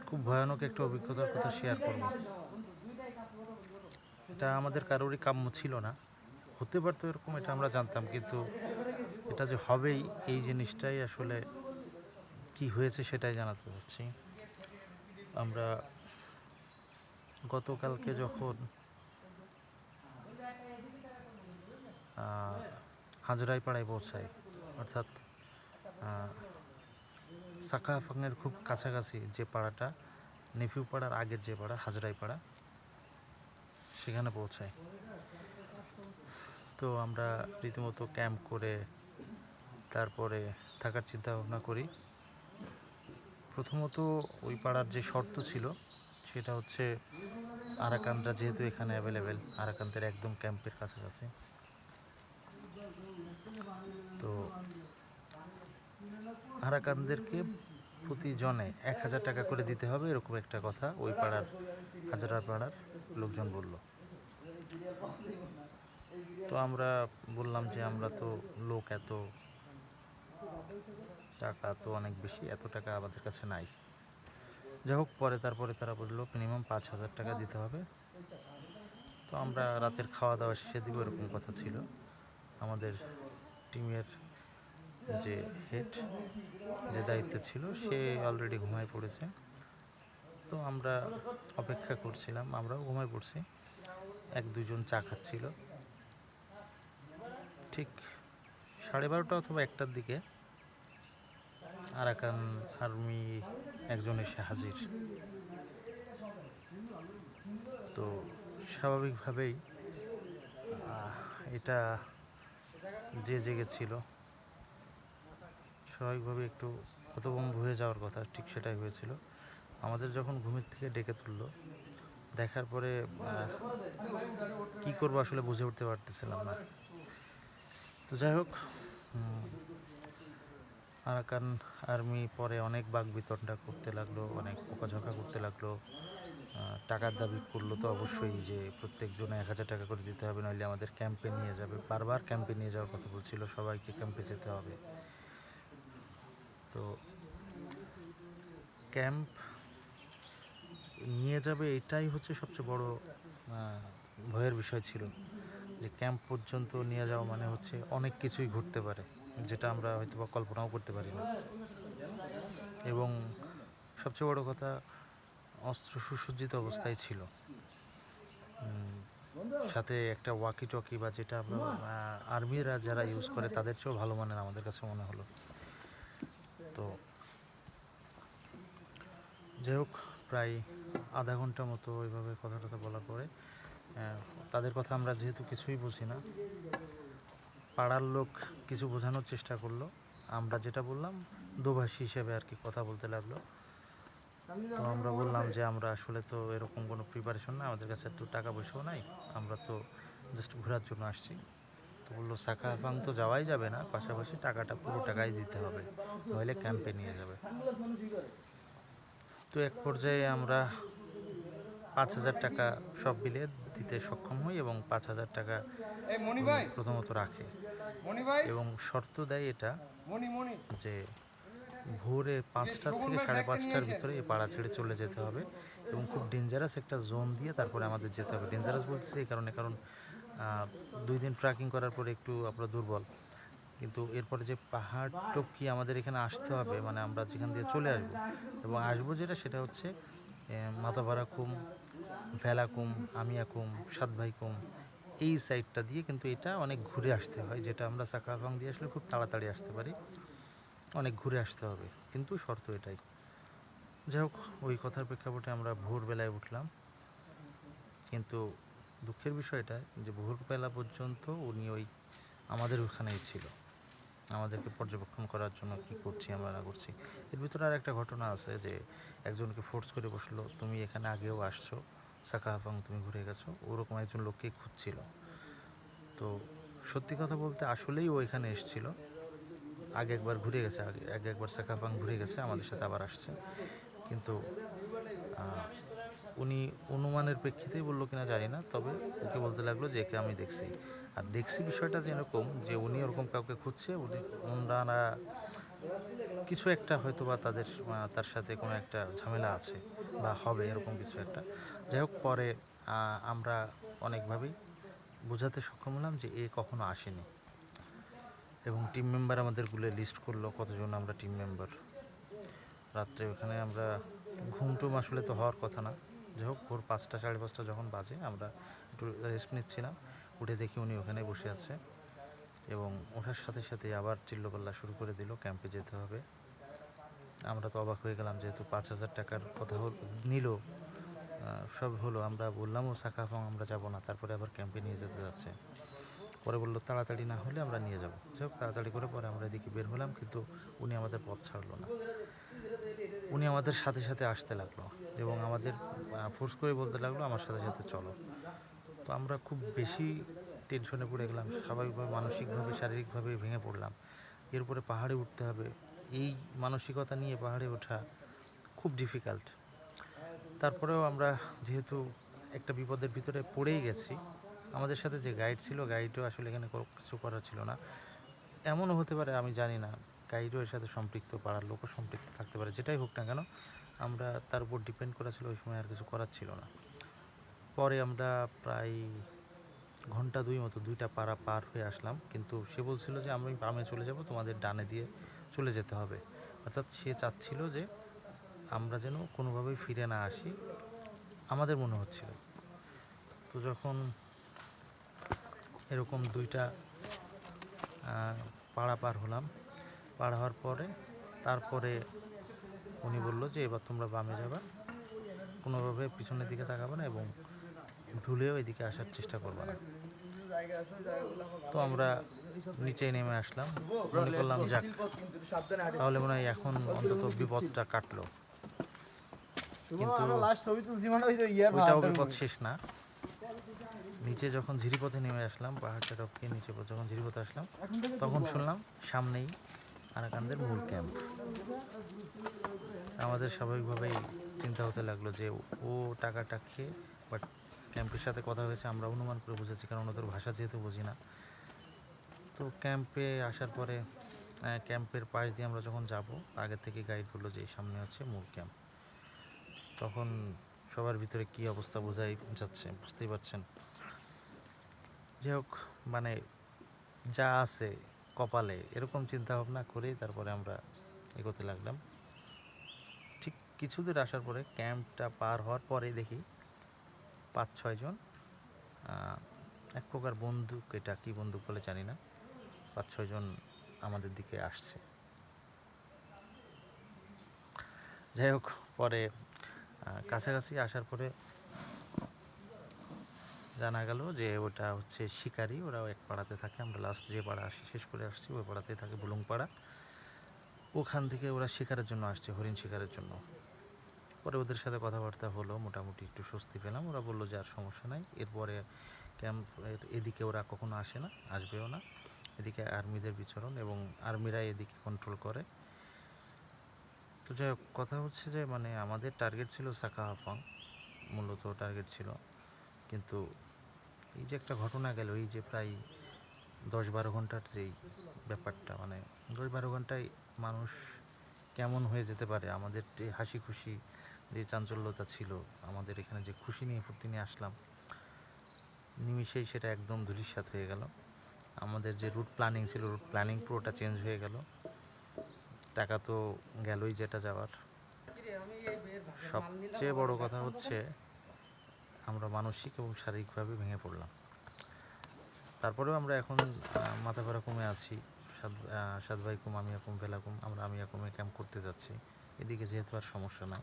খুব ভয়ানক একটা অভিজ্ঞতার কথা শেয়ার করব। এটা আমাদের কারোরই কাম্য ছিল না, হতে পারতো এরকম, এটা আমরা জানতাম, কিন্তু এটা যে হবেই এই জিনিসটাই আসলে কি হয়েছে সেটাই জানাতে চাচ্ছি। আমরা গতকালকে যখন হাজরাইপাড়ায় পৌঁছাই, অর্থাৎ সাকাফাংয়ের খুব কাছাকাছি যে পাড়াটা, নেফিউ পাড়ার আগের যে পাড়া হাজরাইপাড়া, সেখানে পৌঁছাই। তো আমরা রীতিমতো ক্যাম্প করে তারপরে থাকার চিন্তা ভাবনা করি। প্রথমত ওই পাড়ার যে শর্ত ছিল সেটা হচ্ছে আরাকানরা যেহেতু এখানে অ্যাভেলেবেল, আরাকানদের একদম ক্যাম্পের কাছাকাছি, তো আরাকানদেরকে প্রতিজনে 1000 টাকা করে দিতে হবে, এরকম একটা কথা ওই পাড়ার হাজারা পাড়ার লোকজন বলল। তো আমরা বললাম যে আমরা তো লোক, এত টাকা তো অনেক বেশি, এত টাকা আমাদের কাছে নাই। যাই হোক, তারপরে তারা বললো মিনিমাম 5000 টাকা দিতে হবে। তো আমরা রাতের খাওয়া দাওয়া শেষে দিব, এরকম কথা ছিল। আমাদের টিমের যে হেড, যে দায়িত্বে ছিল, সে অলরেডি ঘুমায় পড়েছে। তো আমরা অপেক্ষা করছিলাম, আমরাও ঘুমায় পড়ছি। 1-2 জন চা খাচ্ছিল। ঠিক 12:30 অথবা 1টার দিকে আরাকান আর্মি একজন এসে হাজির। তো স্বাভাবিকভাবেই এটা যে জেগেছিল স্বাভাবিকভাবে একটু হতভম্ব হয়ে যাওয়ার কথা, ঠিক সেটাই হয়েছিল। আমাদের যখন ঘুমের থেকে ডেকে তুললো, দেখার পরে কী করবো আসলে বুঝে উঠতে পারতেছিলাম না। তো যাই হোক, আরাকান আর্মি পরে অনেক বাকবিতণ্ডা করতে লাগলো, অনেক বকাঝকা করতে লাগলো, টাকার দাবি করলো। তো অবশ্যই যে প্রত্যেকজনে 1000 টাকা করে দিতে হবে, নইলে আমাদের ক্যাম্পে নিয়ে যাবে। বারবার ক্যাম্পে নিয়ে যাওয়ার কথা বলছিল, সবাইকে ক্যাম্পে যেতে হবে। তো ক্যাম্প নিয়ে যাবে এটাই হচ্ছে সবচেয়ে বড় ভয়ের বিষয় ছিল, যে ক্যাম্প পর্যন্ত নিয়ে যাওয়া মানে হচ্ছে অনেক কিছুই ঘটতে পারে, যেটা আমরা হয়তো বা কল্পনাও করতে পারি না। এবং সবচেয়ে বড় কথা, অস্ত্র সুসজ্জিত অবস্থায় ছিল, সাথে একটা ওয়াকি টকি, বা যেটা আমরা আর্মিরা যারা ইউজ করে তাদের চেয়েও ভালো মানের আমাদের কাছে মনে হলো। তো যাই হোক, প্রায় আধা ঘন্টা মতো ওইভাবে কথা টথা বলার পরে তাদের কথা আমরা যেহেতু কিছুই বুঝি না, পাড়ার লোক কিছু বোঝানোর চেষ্টা করলো। আমরা যেটা বললাম দোভাষী হিসেবে আর কি কথা বলতে লাগলো। তো আমরা বললাম যে আমরা আসলে তো এরকম কোনো প্রিপারেশন না, আমাদের কাছে একটু টাকা পয়সাও নাই, আমরা তো জাস্ট ঘোরার জন্য আসছি। তো বললো সাকাফাং তো যাওয়াই যাবে না, পাশাপাশি টাকাটা পুরো টাকাই দিতে হবে, নইলে ক্যাম্পে নিয়ে যাবে। তো এক পর্যায়ে আমরা 5000 টাকা সব মিলিয়ে দিতে সক্ষম হই, এবং 5000 টাকা প্রথমত রাখে, এবং শর্ত দেয় এটা যে ভোরে 5টা থেকে 5:30টার ভিতরে এই পাড়া ছেড়ে চলে যেতে হবে, এবং খুব ডেঞ্জারাস একটা জোন দিয়ে তারপরে আমাদের যেতে হবে। ডেঞ্জারাস বলতেছি এই কারণ 2 দিন ট্রেকিং করার পরে একটু আমরা দুর্বল, কিন্তু এরপরে যে পাহাড় টপকি আমাদের এখানে আসতে হবে, মানে আমরা যেখান দিয়ে চলে আসবো, এবং আসবো সেটা হচ্ছে মাতাভারাকুম, ভেলাকুম, আমিয়াকুম, সাতভাইকুম, এই সাইডটা দিয়ে। কিন্তু এটা অনেক ঘুরে আসতে হয়, যেটা আমরা সাকাফাং দিয়ে আসলে খুব তাড়াতাড়ি আসতে পারি, অনেক ঘুরে আসতে হবে, কিন্তু শর্ত এটাই। যাই হোক, ওই কথার প্রেক্ষাপটে আমরা ভোরবেলায় উঠলাম, কিন্তু দুঃখের বিষয় এটা যে ভোরবেলা পর্যন্ত উনি আমাদের ওখানেই ছিল, আমাদেরকে পর্যবেক্ষণ করার জন্য কী করছি আমরা না করছি। এর ভিতরে আর একটা ঘটনা আছে, যে একজনকে ফোর্স করে বসলো, তুমি এখানে আগেও আসছো, সাকাফাং তুমি ঘুরে গেছো, ওরকম একজন লোককেই খুঁজছিল। তো সত্যি কথা বলতে আসলেই ও এখানে এসেছিল, আগে একবার ঘুরে গেছে, আগে একবার সাকাফাং ঘুরে গেছে, আমাদের সাথে আবার আসছে। কিন্তু উনি অনুমানের প্রেক্ষিতেই বললো কিনা জানি না, তবে ওকে বলতে লাগলো যে একে আমি দেখছি। আর দেখছি বিষয়টা যে এরকম, যে উনি ওরকম কাউকে খুঁজছে, ওনারা কিছু একটা হয়তো বা তার সাথে কোনো একটা ঝামেলা আছে বা হবে এরকম কিছু একটা। যাই হোক, পরে আমরা অনেকভাবেই বোঝাতে সক্ষম হলাম যে এ কখনো আসেনি, এবং টিম মেম্বার আমাদেরগুলো লিস্ট করলো কতজন আমরা টিম মেম্বার। রাত্রে ওখানে আমরা ঘুমটুম আসলে তো হওয়ার কথা না, যাই হোক ভোর 5টা 5:30 যখন বাজে আমরা একটু রেস্ট নিচ্ছিলাম, উঠে দেখি উনি ওখানে বসে আছে, এবং ওঠার সাথে সাথে আবার চিল্লাপাল্লা শুরু করে দিল ক্যাম্পে যেতে হবে। আমরা তো অবাক হয়ে গেলাম, যেহেতু 5,000 টাকার কথা নিল, সব হলো, আমরা বললামও সাকাফং আমরা যাব না, তারপরে আবার ক্যাম্পে নিয়ে যেতে যাচ্ছে। পরে বললো তাড়াতাড়ি না হলে আমরা নিয়ে যাব। যাই হোক, তাড়াতাড়ি করে পরে আমরা এদিকে বের হলাম, কিন্তু উনি আমাদের পথ ছাড়লো না। উনি আমাদের সাথে সাথে আসতে লাগলো এবং আমাদের ফোর্স করে বলতে লাগলো আমার সাথে সাথে চলো। তো আমরা খুব বেশি টেনশনে পড়ে গেলাম, স্বাভাবিকভাবে মানসিকভাবে শারীরিকভাবে ভেঙে পড়লাম। এরপরে পাহাড়ে উঠতে হবে, এই মানসিকতা নিয়ে পাহাড়ে ওঠা খুব ডিফিকাল্ট। তারপরেও আমরা যেহেতু একটা বিপদের ভিতরে পড়েই গেছি, আমাদের সাথে যে গাইড ছিল, গাইডও আসলে এখানে কিছু করার ছিল না। এমনও হতে পারে, আমি জানি না, গাইডও এর সাথে সম্পৃক্ত, পাড়ার লোকও সম্পৃক্ত থাকতে পারে। যেটাই হোক না কেন, আমরা তার উপর ডিপেন্ড করা ছিল, ওই সময় আর কিছু করার ছিল না। পরে আমরা প্রায় ঘন্টা 2 মতো 2টা পাড়া পার হয়ে আসলাম, কিন্তু সে বলছিল যে আমি বামে চলে যাব, তোমাদের ডানে দিয়ে চলে যেতে হবে। অর্থাৎ সে চাচ্ছিল যে আমরা যেন কোনোভাবেই ফিরে না আসি, আমাদের মনে হচ্ছিল। তো যখন এরকম 2টা পাড়া পার হলাম, পার হওয়ার পরে তারপরে উনি বলল যে এবার তোমরা বামে যাবা, কোনোভাবে পিছনের দিকে তাকাবে না এবং ভুলেও এদিকে আসার চেষ্টা করবে না। তো আমরা নিচে নেমে আসলাম, মনে করলাম যাক তাহলে মনে হয় এখন অন্তত বিপদটা কাটলো। কিন্তু ওইটাও বিপদ শেষ না। নিচে যখন ঝিরিপথে নেমে আসলাম, পাহাড়টা টপকে নিচে যখন ঝিরিপথে আসলাম, তখন শুনলাম সামনেই আরাকানদের মূল ক্যাম্প। আমাদের স্বাভাবিকভাবেই চিন্তা হতে লাগলো যে ও টাকাটা খেয়ে, বাট ক্যাম্পের সাথে কথা হয়েছে, আমরা অনুমান করে বুঝেছি, কারণ ওদের ভাষা যেহেতু বুঝি না। তো ক্যাম্পে আসার পরে ক্যাম্পের পাশ দিয়ে আমরা যখন যাব, আগে থেকে গাইড বললো যে এই সামনে হচ্ছে মূল ক্যাম্প। তখন সবার ভিতরে কী অবস্থা বোঝাই যাচ্ছে, বুঝতেই পারছেন। যাই হোক, মানে যা আছে কপালে এরকম চিন্তা ভাবনা করেই তারপরে আমরা এগোতে লাগলাম। ঠিক কিছু দূর আসার পরে, ক্যাম্পটা পার হওয়ার পরে দেখি 5-6 জন এক প্রকার বন্দুক, এটা কী বন্দুক বলে জানি না, 5-6 জন আমাদের দিকে আসছে। যাই হোক, পরে কাছাকাছি আসার পরে জানা গেল যে ওটা হচ্ছে শিকারি, ওরাও এক পাড়াতে থাকে। আমরা লাস্ট যে পাড়া শেষ করে আসছি ওই পাড়াতেই থাকে, বুলুংপাড়া। ওখান থেকে ওরা শিকারের জন্য আসছে, হরিণ শিকারের জন্য। পরে ওদের সাথে কথাবার্তা হলো, মোটামুটি একটু স্বস্তি পেলাম। ওরা বললো যে আর সমস্যা নাই, এরপরে ক্যাম্পের এদিকে ওরা কখনো আসে না, আসবেও না। এদিকে আর্মিদের বিচরণ এবং আর্মিরাই এদিকে কন্ট্রোল করে। তো যাই হোক, কথা হচ্ছে যে মানে আমাদের টার্গেট ছিল সাকাহাফাং, মূলত টার্গেট ছিল। কিন্তু এই যে একটা ঘটনা গেল, এই যে প্রায় 10-12 ঘন্টার যেই ব্যাপারটা, মানে 10-12 ঘন্টায় মানুষ কেমন হয়ে যেতে পারে। আমাদের যে হাসি খুশি যে চাঞ্চল্যতা ছিল, আমাদের এখানে যে খুশি নিয়ে ফুর্তি নিয়ে আসলাম, নিমিষেই সেটা একদম ধূলিসাৎ হয়ে গেল। আমাদের যে রুট প্ল্যানিং ছিল, রুট প্ল্যানিং পুরোটা চেঞ্জ হয়ে গেল। টাকা তো গেলই যেটা যাওয়ার। সবচেয়ে বড় কথা হচ্ছে আমরা মানসিক এবং শারীরিকভাবে ভেঙে পড়লাম। তারপরেও আমরা এখন মাথা ভরা কমে আছি। সাত ভাই কুম, আমি কুম, ভেলা কুম, আমরা আমি কুমে ক্যাম্প করতে যাচ্ছি। এদিকে যেহেতু আর সমস্যা নাই।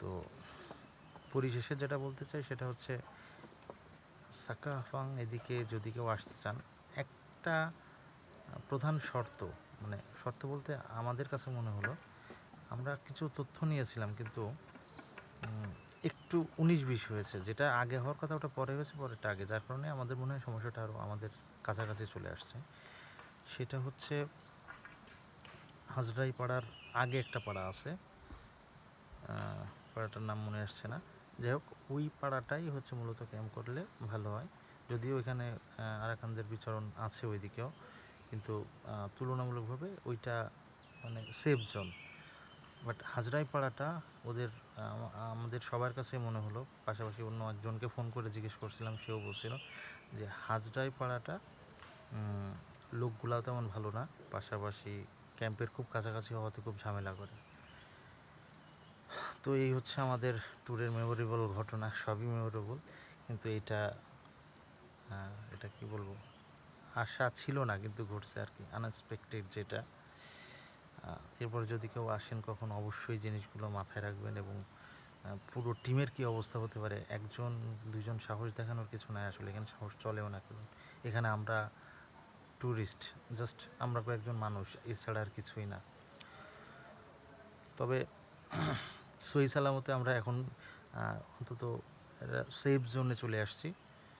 তো পরিশেষে যেটা বলতে চাই সেটা হচ্ছে সাকাহাফাং এদিকে যদি কেউ আসতে চান, একটা প্রধান শর্ত, মানে শর্ত বলতে আমাদের কাছে মনে হলো, আমরা কিছু তথ্য নিয়েছিলাম কিন্তু একটু 19-20 হয়েছে। যেটা আগে হওয়ার কথা ওটা পরে হয়েছে, পরেরটা আগে, যার কারণে আমাদের মনে হয় সমস্যাটা আরও আমাদের কাছাকাছি চলে আসছে। সেটা হচ্ছে হাজরাই পাড়ার আগে একটা পাড়া আছে, পাড়াটার নাম মনে আসছে না। যাই হোক, ওই পাড়াটাই হচ্ছে মূলত ক্যাম্প করলে ভালো হয়। যদিও এখানে আরাকানদের বিচরণ আছে ওইদিকেও, কিন্তু তুলনামূলকভাবে ওইটা মানে সেফ জোন। বাট হাজরাইপাড়াটা ওদের আমাদের সবার কাছে মনে হলো, পাশাপাশি অন্য একজনকে ফোন করে জিজ্ঞেস করছিলাম, সেও বলছিল যে হাজরাইপাড়াটা লোকগুলাও তেমন ভালো না, পাশাপাশি ক্যাম্পের খুব কাছাকাছি হওয়াতে খুব ঝামেলা করে। তো এই হচ্ছে আমাদের ট্যুরের মেমোরেবল ঘটনা, সবই মেমোরেবল, কিন্তু এটা কি বলবো, আশা ছিল না কিন্তু ঘটছে আর কি, আনএক্সপেক্টেড যেটা। এরপর যদি কেউ আসেন কখন, অবশ্যই জিনিসগুলো মাথায় রাখবেন, এবং পুরো টিমের কি অবস্থা হতে পারে, একজন দুজন সাহস দেখানোর কিছু নাই আসলে, এখানে সাহস চলেও না কারণ এখানে আমরা ট্যুরিস্ট, জাস্ট আমরা কয়েকজন মানুষ, এছাড়া আর কিছুই না। তবে সহি সালামতে আমরা এখন অন্তত সেফ জোনে চলে আসছি।